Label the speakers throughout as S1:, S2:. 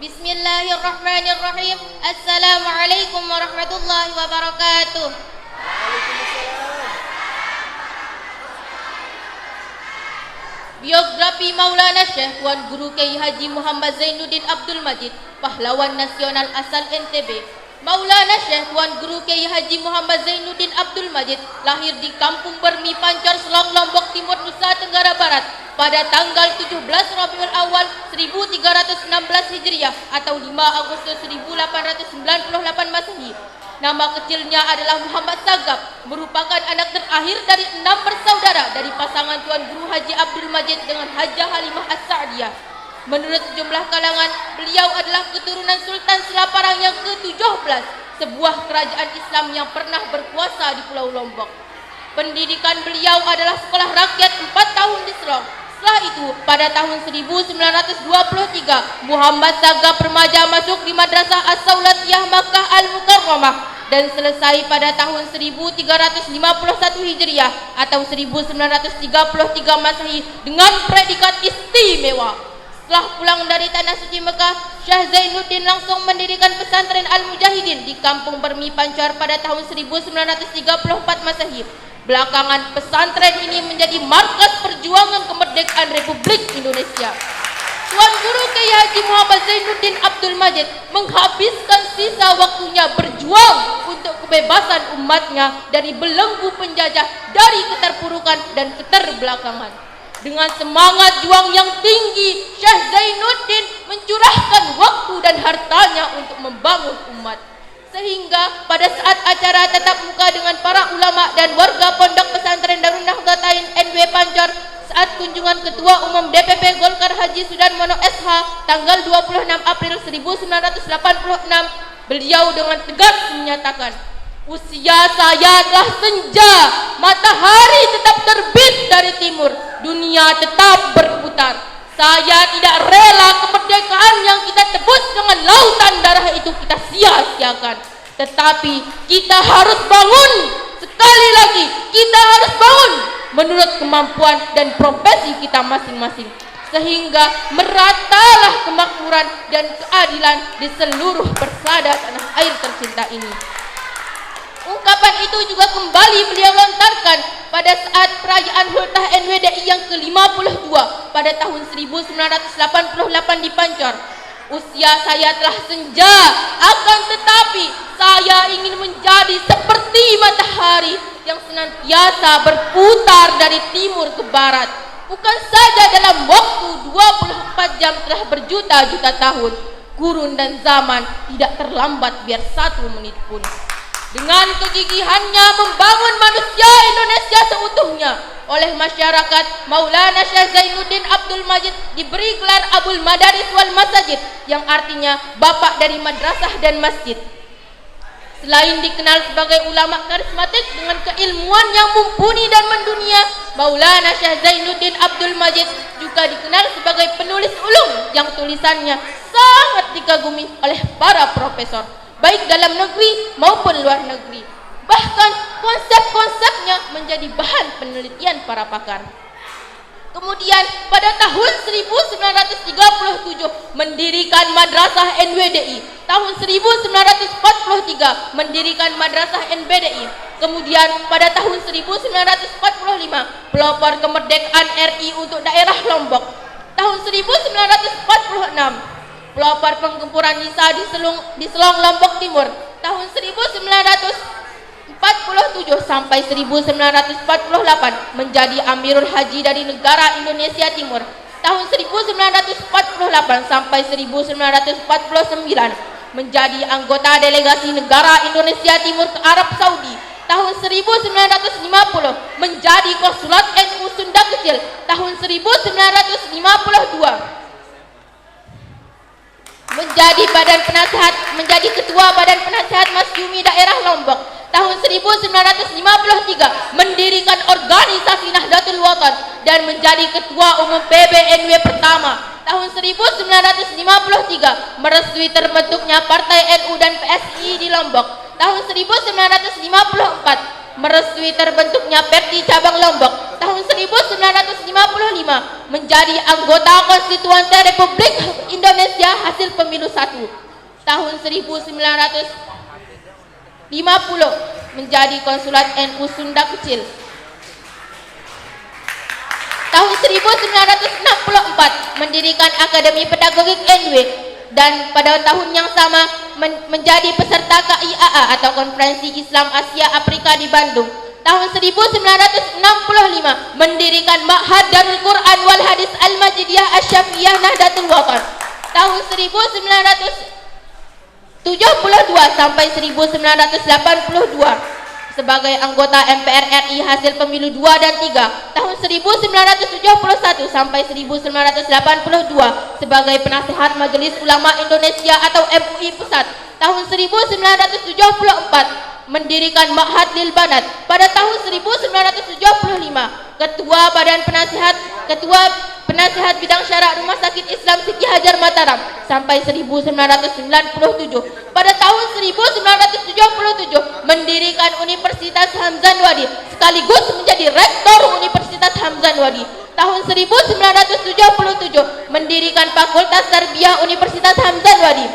S1: Bismillahirrahmanirrahim. Assalamualaikum warahmatullahi wabarakatuh. Biografi Maulana Syekh Tuan Guru Kiai Haji Muhammad Zainuddin Abdul Majid, pahlawan nasional asal NTB. Maulana Syekh Tuan Guru Kiai Haji Muhammad Zainuddin Abdul Majid lahir di Kampung Bermi, Pancor, Selong, Lombok Timur, Nusa Tenggara Barat pada tanggal 17 Rabiul Awal 1316 Hijriah atau 5 Agustus 1898 Masehi. Nama kecilnya adalah Muhammad Sagap, merupakan anak terakhir dari 6 bersaudara dari pasangan Tuan Guru Haji Abdul Majid dengan Hajah Halimah As-Sa'diyah. Menurut sejumlah kalangan, beliau adalah keturunan Sultan Selaparang yang ke-17, sebuah kerajaan Islam yang pernah berkuasa di Pulau Lombok. Pendidikan beliau adalah sekolah rakyat 4 tahun di Selong. Setelah itu, pada tahun 1923, Muhammad Sagap remaja masuk di Madrasah As-Saulatiyah Makkah Al-Mukarramah dan selesai pada tahun 1351 Hijriah atau 1933 Masehi dengan predikat istimewa. Setelah pulang dari Tanah Suci Mekah, Syekh Zainuddin langsung mendirikan pesantren Al-Mujahidin di Kampung Bermi, Pancor pada tahun 1934 Masehi. Belakangan pesantren ini menjadi markas perjuangan kemerdekaan Republik Indonesia. Tuan Guru Kiai Haji Muhammad Zainuddin Abdul Majid menghabiskan sisa waktunya berjuang untuk kebebasan umatnya dari belenggu penjajah, dari keterpurukan dan keterbelakangan. Dengan semangat juang yang tinggi, Syekh Zainuddin mencurahkan waktu dan hartanya untuk membangun umat. Sehingga pada saat acara tatap muka dengan para ulama dan warga pondok pesantren Darun Nahdlatain NW Pancor saat kunjungan Ketua Umum DPP Golkar Haji Sudarmono SH tanggal 26 April 1986, beliau dengan tegas menyatakan, "Usia saya telah senja, matahari tetap terbit dari timur, dunia tetap berputar. Saya tidak rela kemerdekaan yang kita tebus dengan lautan darah itu kita sia-siakan. Tetapi kita harus bangun. Sekali lagi, kita harus bangun menurut kemampuan dan profesi kita masing-masing. Sehingga meratalah kemakmuran dan keadilan di seluruh persada tanah air tercinta ini." Ungkapan itu juga kembali beliau lontarkan pada saat perayaan Hultah NWDI yang ke-52 pada tahun 1988 di Pancor. "Usia saya telah senja, akan tetapi saya ingin menjadi seperti matahari yang senantiasa berputar dari timur ke barat. Bukan saja dalam waktu 24 jam telah berjuta-juta tahun, gurun dan zaman tidak terlambat biar 1 menit pun." Dengan kegigihannya membangun manusia Indonesia seutuhnya oleh masyarakat, Maulana Syekh Zainuddin Abdul Majid diberi gelar Abul Madaris wal Masajid, yang artinya bapak dari madrasah dan masjid. Selain dikenal sebagai ulama karismatik dengan keilmuan yang mumpuni dan mendunia, Maulana Syekh Zainuddin Abdul Majid juga dikenal sebagai penulis ulum yang tulisannya sangat dikagumi oleh para profesor, baik dalam negeri maupun luar negeri. Bahkan konsep-konsepnya menjadi bahan penelitian para pakar. Kemudian pada tahun 1937 mendirikan Madrasah NWDI. Tahun 1943 mendirikan Madrasah NBDI. Kemudian pada tahun 1945 pelopor kemerdekaan RI untuk daerah Lombok. Tahun 1946 pelopor penggempuran nisa di Selong Lombok Timur. Tahun 1947 sampai 1948 menjadi Amirul Haji dari negara Indonesia Timur. Tahun 1948 sampai 1949 menjadi anggota delegasi negara Indonesia Timur ke Arab Saudi. Tahun 1950 menjadi konsulat NU Sunda Kecil. Tahun 1952 menjadi ketua Badan Penasehat Masyumi Daerah Lombok. Tahun 1953 mendirikan organisasi Nahdlatul Watan dan menjadi ketua umum PBNW pertama. Tahun 1953 merestui terbentuknya Partai NU dan PSI di Lombok. Tahun 1954 merestui terbentuknya Perdi Cabang Lombok tahun 1955 menjadi anggota konstituen Republik Indonesia hasil pemilu 1. Tahun 1950 menjadi konsulat NU Sunda Kecil. Tahun 1964 mendirikan Akademi Pedagogik NW dan pada tahun yang sama menjadi peserta KIAA atau Konferensi Islam Asia Afrika di Bandung. Tahun 1965 mendirikan Ma'had Darul Quran wal Hadis Al-Majidiyah Asy-Syafiyah Nahdlatul Wathon. Tahun 1972 sampai 1982 sebagai anggota MPR RI hasil pemilu 2 dan 3. Tahun 1971 sampai 1982 sebagai penasehat Majelis Ulama Indonesia atau MUI Pusat. Tahun 1974 mendirikan Ma'had Lil Banat. Pada tahun 1975 Ketua Penasihat Bidang Syarak Rumah Sakit Islam Siti Hajar Mataram sampai 1997. Pada tahun 1977 mendirikan Universitas Hamzah Wadi sekaligus menjadi rektor Universitas Hamzah Wadi. Tahun 1977 mendirikan Fakultas Tarbiyah Universitas Hamzah Wadi.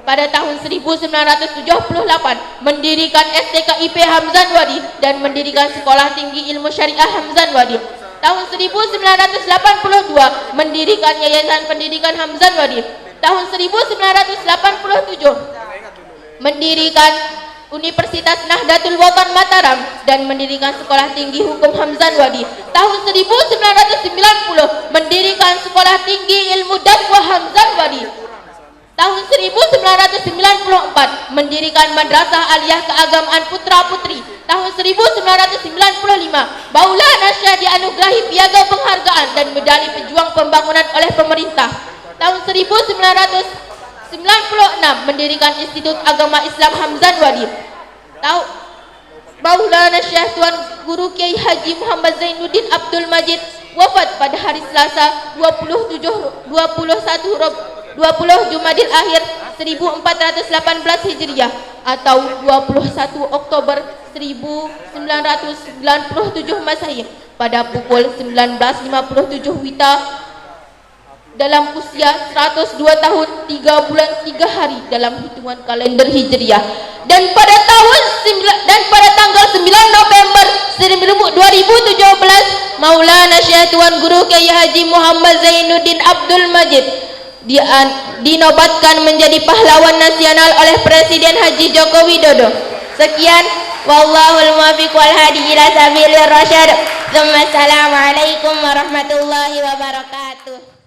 S1: Pada tahun 1978 mendirikan STKIP Hamzah Wadi dan mendirikan Sekolah Tinggi Ilmu Syariah Hamzah Wadi. Tahun 1982 mendirikan Yayasan Pendidikan Hamzah Wadi. Tahun 1987 mendirikan Universitas Nahdlatul Wathon Mataram dan mendirikan Sekolah Tinggi Hukum Hamzah Wadi. Tahun 1990 mendirikan Sekolah Tinggi Ilmu Dakwah Hamzah Wadi. Tahun 1994 mendirikan Madrasah Aliyah Keagamaan Putra Putri. Tahun 1995 Maulana Syekh dianugerahi piagam penghargaan dan medali pejuang pembangunan oleh pemerintah. Tahun 1996 mendirikan Institut Agama Islam Hamzah Wadi. Maulana Syekh Tuan Guru Kiai Haji Muhammad Zainuddin Abdul Majid wafat pada hari Selasa 20 Jumadil Akhir 1418 Hijriah atau 21 Oktober 1997 Masehi pada pukul 19.57 WITA dalam usia 102 tahun 3 bulan 3 hari dalam hitungan kalender Hijriah. Dan pada tanggal 9 November 2017 Maulana Syekh Tuan Guru Kiai Haji Muhammad Zainuddin Abdul Majid dinobatkan menjadi pahlawan nasional oleh Presiden Haji Joko Widodo. Sekian, wallahul muwaffiq wal hadi ila sabilir rasyad. Assalamualaikum warahmatullahi wabarakatuh.